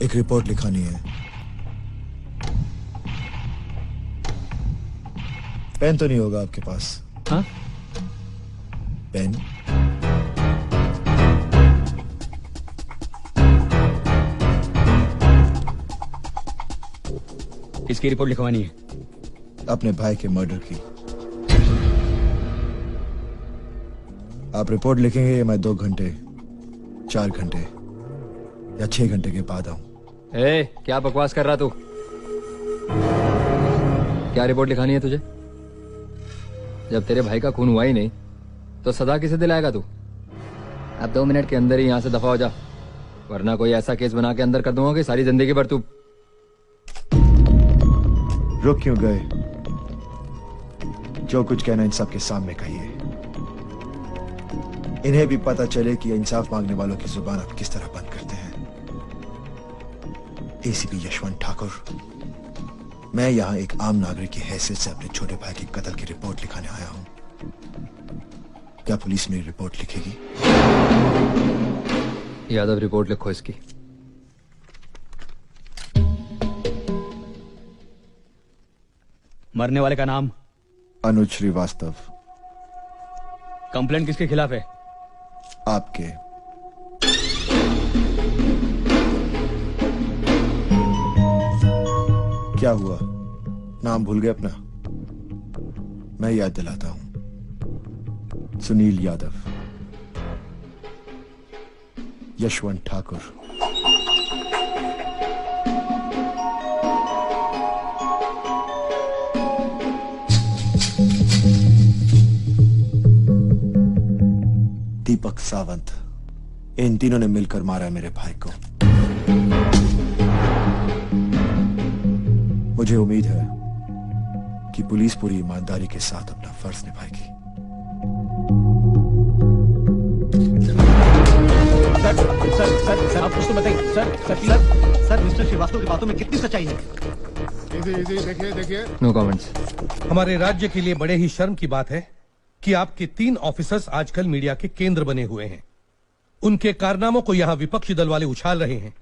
एक रिपोर्ट लिखानी है। पेन तो नहीं होगा आपके पास? हाँ? पेन? किसकी रिपोर्ट लिखवानी है? अपने भाई के मर्डर की। आप रिपोर्ट लिखेंगे या मैं 2 घंटे, 4 घंटे या 6 घंटे के बाद आऊं? क्या बकवास कर रहा तू? क्या रिपोर्ट लिखानी है तुझे? जब तेरे भाई का खून हुआ ही नहीं तो सजा किसे दिलाएगा तू? अब 2 मिनट के अंदर ही यहां से दफा हो जा, वरना कोई ऐसा केस बना के अंदर कर दूंगा कि सारी जिंदगी भर तू। रुक क्यों गए? जो कुछ कहना इन सबके सामने कहिए। इन्हें भी पता चले कि इंसाफ मांगने वालों की जुबान आप किस तरह बंद करते हैं। एसीपी यशवंत ठाकुर, मैं यहां एक आम नागरिक की हैसियत से अपने छोटे भाई के कत्ल की रिपोर्ट लिखाने आया हूं। क्या पुलिस मेरी रिपोर्ट लिखेगी? यादव, रिपोर्ट लिखो इसकी। मरने वाले का नाम? अनुज श्रीवास्तव। कंप्लेंट किसके खिलाफ है? आपके। क्या हुआ, नाम भूल गए अपना? मैं याद दिलाता हूं। सुनील यादव, यशवंत ठाकुर। दीपक सावंत। इन तीनों ने मिलकर मारा मेरे भाई को। मुझे उम्मीद है कि पुलिस पूरी ईमानदारी के साथ अपना फर्ज निभाएगी। सर आप कुछ तो बताइए। सर मिस्टर श्रीवास्तव की बातों में कितनी सच्चाई है? देखिए नो कमेंट्स। हमारे राज्य के लिए बड़े ही शर्म की बात है कि आपके 3 ऑफिसर्स आजकल मीडिया के केंद्र बने हुए हैं। उनके कारनामों को यहां विपक्षी दल वाले उछाल रहे हैं।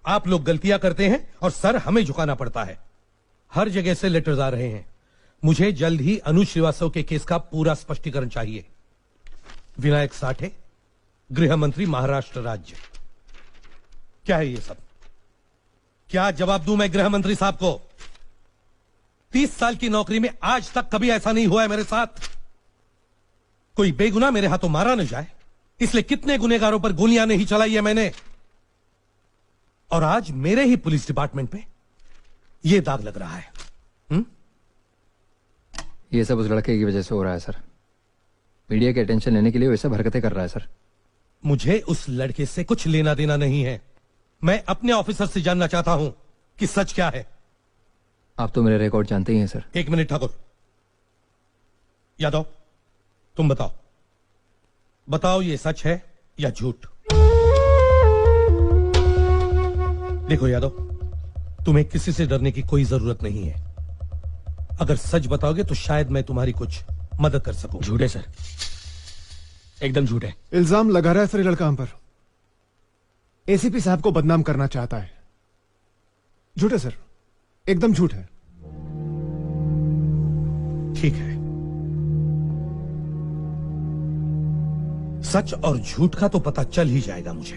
आप लोग गलतियां करते हैं और सर हमें झुकाना पड़ता है। हर जगह से लेटर्स आ रहे हैं। मुझे जल्द ही अनुज श्रीवास्तव के केस का पूरा स्पष्टीकरण चाहिए। विनायक साठे, गृह मंत्री, महाराष्ट्र राज्य। क्या है ये सब? क्या जवाब दूं मैं गृह मंत्री साहब को? 30 साल की नौकरी में आज तक कभी ऐसा नहीं हुआ है मेरे साथ। कोई बेगुनाह मेरे हाथों मारा न जाए, इसलिए कितने गुनेगारों पर गोलियां नहीं चलाई है मैंने। और आज मेरे ही पुलिस डिपार्टमेंट पे ये दाग लग रहा है। ये सब उस लड़के की वजह से हो रहा है सर। मीडिया के अटेंशन लेने के लिए वैसे हरकतें कर रहा है सर। मुझे उस लड़के से कुछ लेना देना नहीं है। मैं अपने ऑफिसर से जानना चाहता हूं कि सच क्या है। आप तो मेरे रिकॉर्ड जानते ही हैं सर। 1 मिनट ठाकुर। यादव, तुम बताओ ये सच है या झूठ? देखो यादव, तुम्हें किसी से डरने की कोई जरूरत नहीं है। अगर सच बताओगे तो शायद मैं तुम्हारी कुछ मदद कर सकूं। झूठ है सर, एकदम झूठ है। इल्जाम लगा रहा है सर ये लड़का हम पर। एसीपी साहब को बदनाम करना चाहता है। झूठ है सर, एकदम झूठ है। ठीक है, सच और झूठ का तो पता चल ही जाएगा मुझे।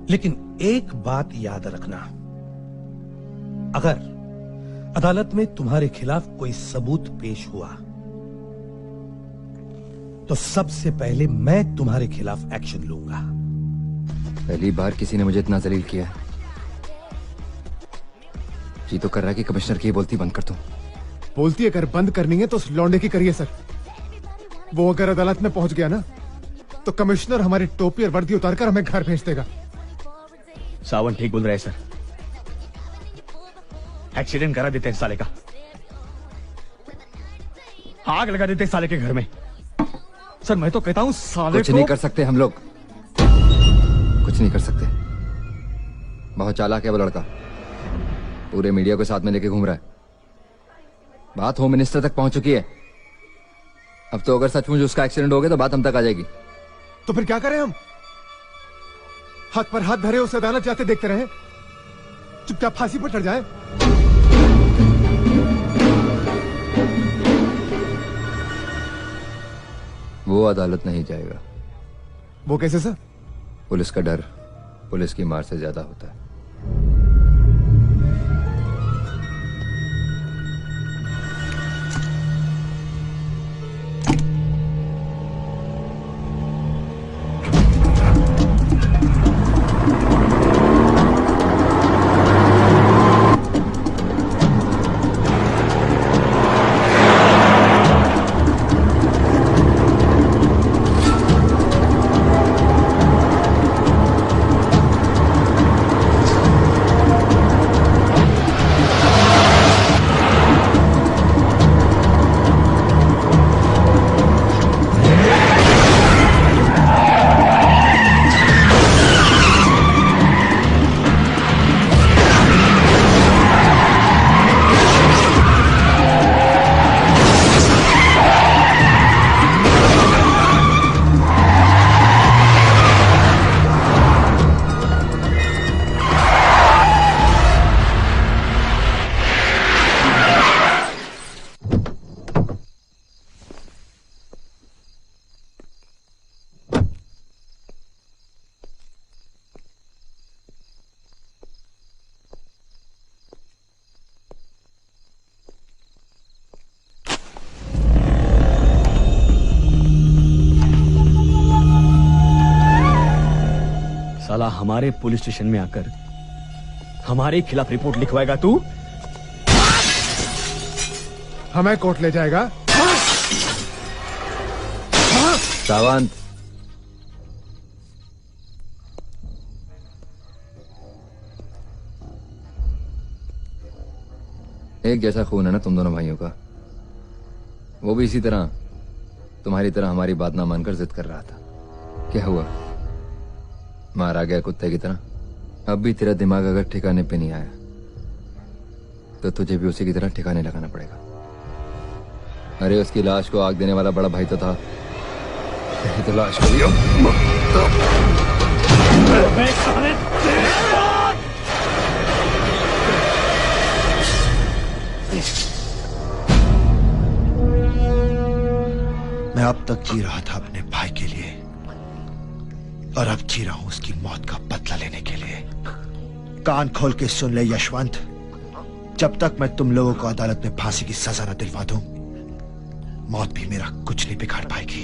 लेकिन एक बात याद रखना, अगर अदालत में तुम्हारे खिलाफ कोई सबूत पेश हुआ तो सबसे पहले मैं तुम्हारे खिलाफ एक्शन लूंगा। पहली बार किसी ने मुझे इतना जलील किया। जी तो कर रहा है कि कमिश्नर की बोलती बंद कर दूं। बोलती अगर बंद करनी है तो उस लौंडे की करिए सर। वो अगर अदालत में पहुंच गया ना तो कमिश्नर हमारी टोपी और वर्दी उतारकर हमें घर भेज देगा। सावंत ठीक बोल रहे हैं सर। एक्सीडेंट करा देते हैं साले का, आग लगा देते हैं साले के घर में। सर मैं तो कहता हूं साले कुछ नहीं कर सकते हम लोग, कुछ नहीं कर सकते। बहुत चालाक है वो लड़का, पूरे मीडिया को साथ में लेके घूम रहा है। बात होम मिनिस्टर तक पहुंच चुकी है। अब तो अगर सचमुच उसका एक्सीडेंट हो गया तो बात हम तक आ जाएगी। तो फिर क्या करें हम? हाथ पर हाथ धरे उसे अदालत जाते देखते रहे, चुपचाप फांसी पर चढ़ जाए। वो अदालत नहीं जाएगा। वो कैसे सर? पुलिस का डर पुलिस की मार से ज्यादा होता है। साला हमारे पुलिस स्टेशन में आकर हमारे खिलाफ रिपोर्ट लिखवाएगा तू? हमें कोर्ट ले जाएगा? सावंत, एक जैसा खून है ना तुम दोनों भाइयों का। वो भी इसी तरह तुम्हारी तरह हमारी बात ना मानकर जिद कर रहा था। क्या हुआ? मारा गया कुत्ते की तरह। अब भी तेरा दिमाग अगर ठिकाने पे नहीं आया तो तुझे भी उसी की तरह ठिकाने लगाना पड़ेगा। अरे उसकी लाश को आग देने वाला बड़ा भाई तो था, तेरी तो लाश को मैं अब तक जी रहा था अपने भाई के लिए, और अब जी रहा हूं उसकी मौत का बदला लेने के लिए। कान खोल के सुन ले यशवंत, जब तक मैं तुम लोगों को अदालत में फांसी की सजा न दिलवा दूं, मौत भी मेरा कुछ नहीं बिगाड़ पाएगी।